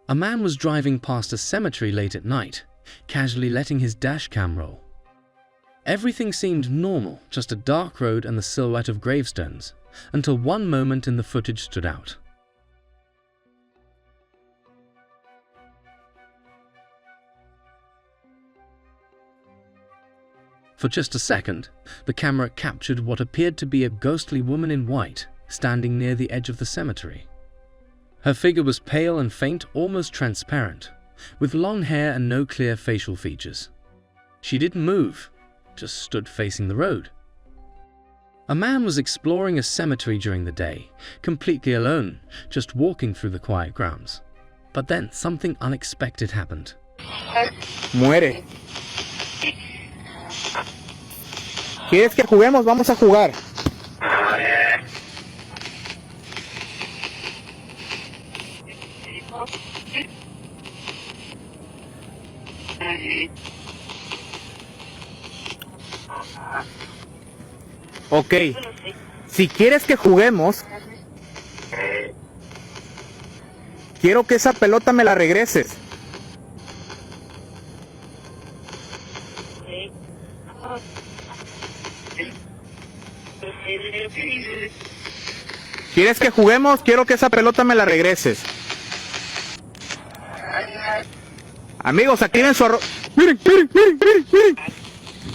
A man was driving past a cemetery late at night, casually letting his dash cam roll. Everything seemed normal, just a dark road and the silhouette of gravestones, until one moment in the footage stood out. For just a second, the camera captured what appeared to be a ghostly woman in white, standing near the edge of the cemetery. Her figure was pale and faint, almost transparent, with long hair and no clear facial features. She didn't move, just stood facing the road. A man was exploring a cemetery during the day, completely alone, just walking through the quiet grounds. But then something unexpected happened. Muere. ¿Quieres que juguemos? Vamos a jugar. Ok, si quieres que juguemos, quiero que esa pelota me la regreses. ¿Quieres que juguemos? Quiero que esa pelota me la regreses. Amigos, activen su arroz. Miren, miren, miren, miren, miren.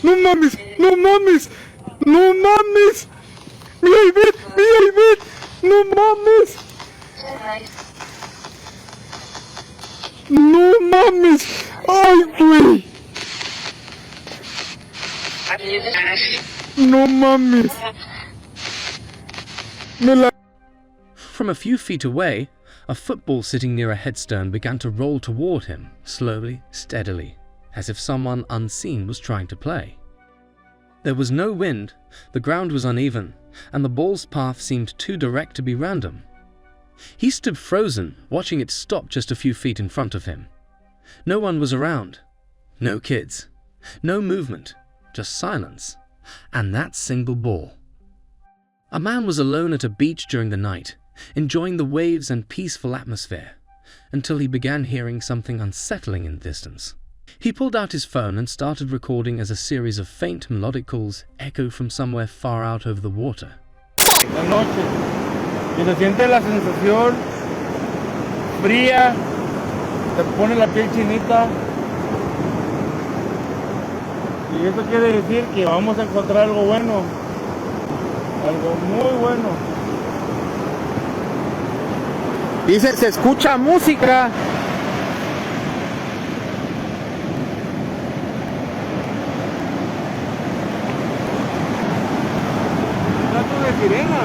No mames, no mames. No mames. Mira y ven, mira y ven. No mames. No mames. Ay, güey. No mames. Me la... From a few feet away, a football sitting near a headstone began to roll toward him, slowly, steadily, as if someone unseen was trying to play. There was no wind, the ground was uneven, and the ball's path seemed too direct to be random. He stood frozen, watching it stop just a few feet in front of him. No one was around. No kids. No movement. Just silence. And that single ball. A man was alone at a beach during the night, enjoying the waves and peaceful atmosphere, until he began hearing something unsettling in the distance. He pulled out his phone and started recording as a series of faint melodic calls echoed from somewhere far out over the water. La noche, y se siente la sensación fría, te pone la piel chinita, y eso quiere decir que vamos a encontrar algo bueno, algo muy bueno. Dice, se escucha música. Sirena.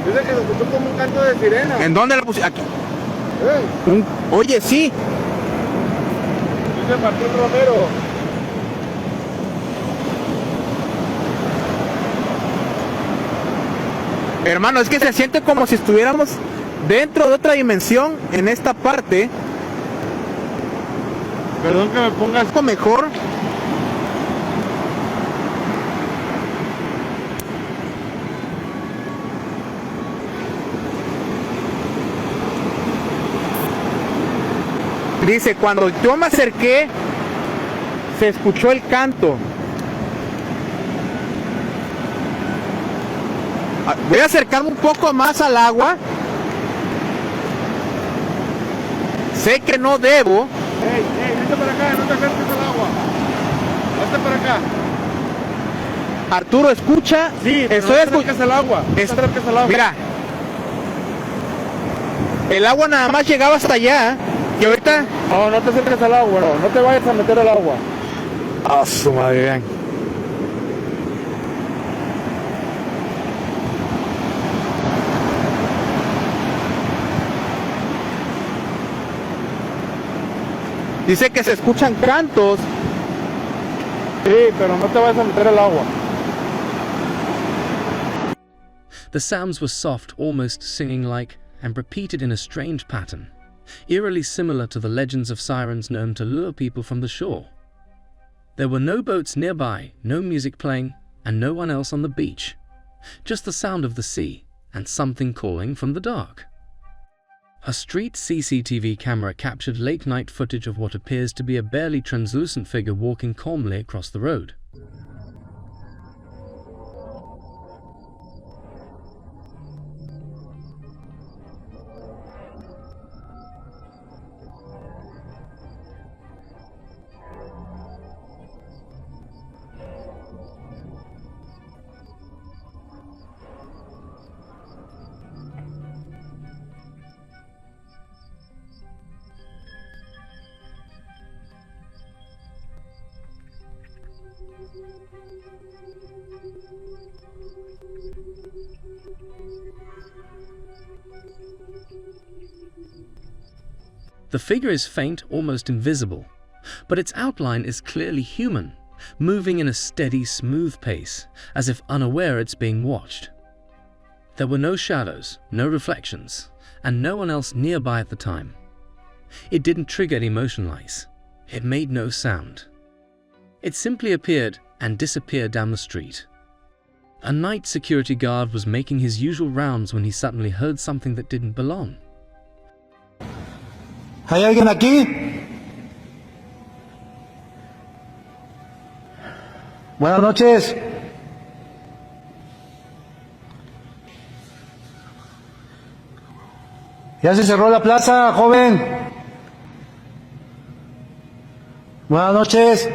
Dice que se escuchó como un canto de sirena. ¿En dónde la pusiste? Aquí. Oye, sí. Dice Martín Romero. Hermano, es que se siente como si estuviéramos dentro de otra dimensión en esta parte. Perdón que me pongas algo mejor. Dice, cuando yo me acerqué, se escuchó el canto. Voy a acercarme un poco más al agua. Sé que no debo. Vete para acá, no te acerques al agua. Vete para acá. Arturo, escucha. Sí, estoy escuchando el agua. Mira. El agua nada más llegaba hasta allá. ¿Y ahorita? No, no te acerques al agua, no te vayas a meter al agua. Ah, su madre, vean. Dice que se escuchan cantos. Sí, pero no te vayas a meter al agua. The sounds were soft, almost singing-like, and repeated in a strange pattern, eerily similar to the legends of sirens known to lure people from the shore. There were no boats nearby, no music playing, and no one else on the beach. Just the sound of the sea, and something calling from the dark. A street CCTV camera captured late-night footage of what appears to be a barely translucent figure walking calmly across the road. The figure is faint, almost invisible, but its outline is clearly human, moving in a steady, smooth pace, as if unaware it's being watched. There were no shadows, no reflections, and no one else nearby at the time. It didn't trigger any motion lights. It made no sound. It simply appeared and disappeared down the street. A night security guard was making his usual rounds when he suddenly heard something that didn't belong. ¿Hay alguien aquí? Buenas noches. Ya se cerró la plaza, joven. Buenas noches.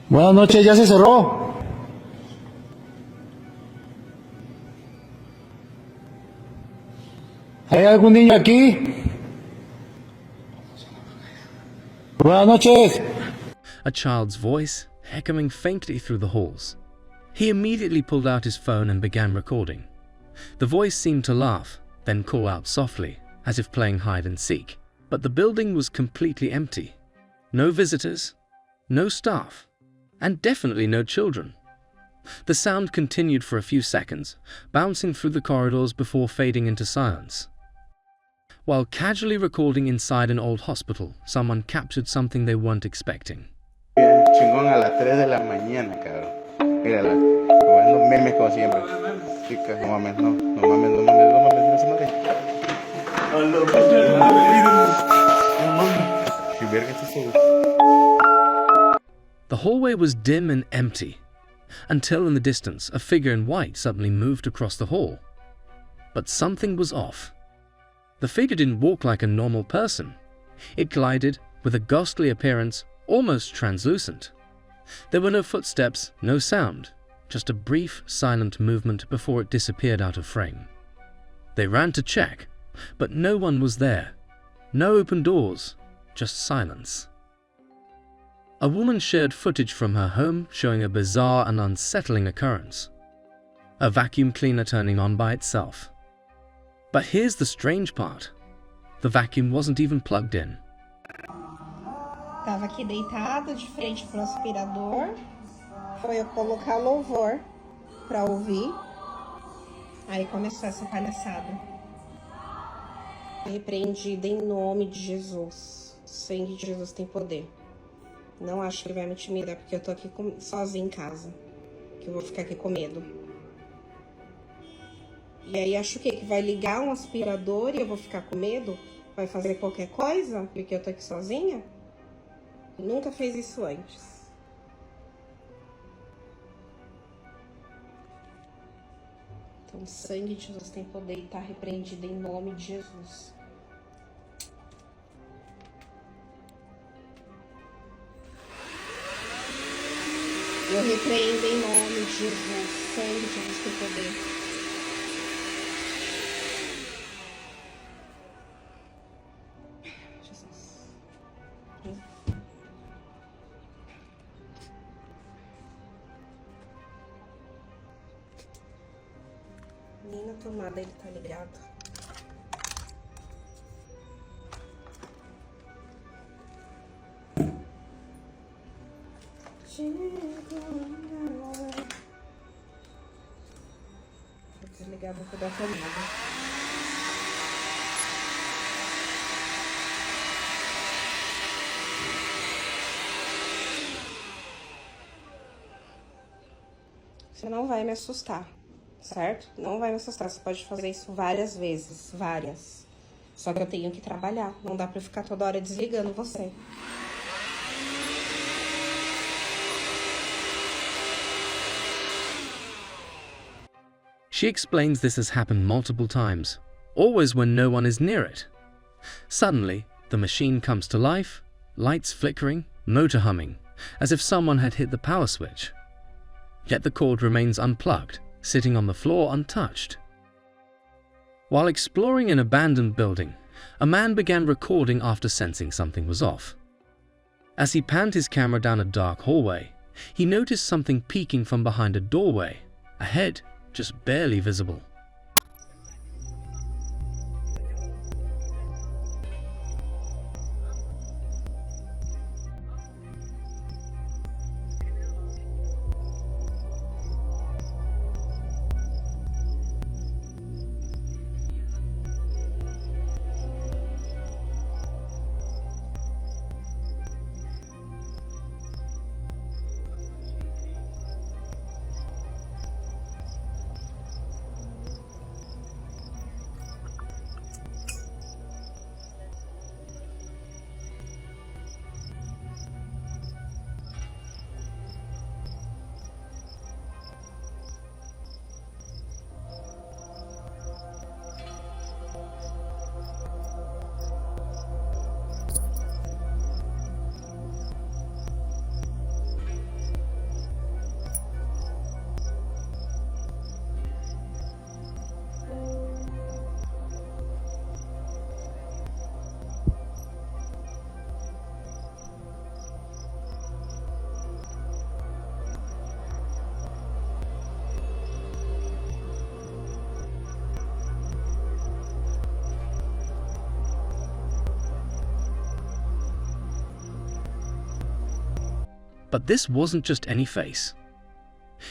Buenas noches, ya se cerró. ¿Hay algún niño aquí? Buenas noches. A child's voice echoing faintly through the halls. He immediately pulled out his phone and began recording. The voice seemed to laugh, then call out softly, as if playing hide and seek. But the building was completely empty. No visitors, no staff, and definitely no children. The sound continued for a few seconds, bouncing through the corridors before fading into silence. While casually recording inside an old hospital, someone captured something they weren't expecting. Chingón a las 3 de la mañana, cabrón. Mírala, jugando memes como siempre. Chica, no mames, no mames, no mames, no mames, no mames. Si verga es eso. The hallway was dim and empty, until in the distance a figure in white suddenly moved across the hall. But something was off. The figure didn't walk like a normal person. It glided, with a ghostly appearance, almost translucent. There were no footsteps, no sound, just a brief, silent movement before it disappeared out of frame. They ran to check, but no one was there. No open doors, just silence. A woman shared footage from her home showing a bizarre and unsettling occurrence. A vacuum cleaner turning on by itself. But here's the strange part. The vacuum wasn't even plugged in. Tava aqui deitado de frente pro aspirador. Foi eu colocar louvor pra ouvir. Aí começou essa palhaçada. Repreendida em nome de Jesus. O sangue de Jesus tem poder. Não acho que ele vai me intimidar porque eu tô aqui sozinha em casa. Que eu vou ficar aqui com medo. E aí acho que vai ligar um aspirador e eu vou ficar com medo? Vai fazer qualquer coisa porque eu tô aqui sozinha? Nunca fez isso antes. Então, o sangue de Jesus tem poder e está repreendido em nome de Jesus. Eu repreendo em nome de Jesus. O sangue de Jesus tem poder. Nem na tomada ele tá ligado. Vou desligar, vou cuidar da tomada. Você não vai me assustar, certo? Não vai me assustar. Você pode fazer isso várias vezes, várias. Só que eu tenho que trabalhar. Não dá pra eu ficar toda hora desligando você. She explains this has happened multiple times, always when no one is near it. Suddenly, the machine comes to life, lights flickering, motor humming, as if someone had hit the power switch. Yet the cord remains unplugged, sitting on the floor untouched. While exploring an abandoned building, a man began recording after sensing something was off. As he panned his camera down a dark hallway, he noticed something peeking from behind a doorway, a head just barely visible. But this wasn't just any face.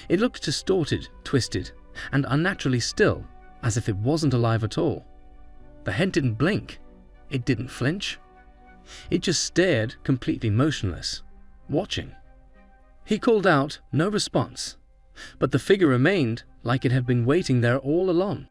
It looked distorted, twisted, and unnaturally still, as if it wasn't alive at all. The head didn't blink. It didn't flinch. It just stared, completely motionless, watching. He called out, no response, but the figure remained like it had been waiting there all along.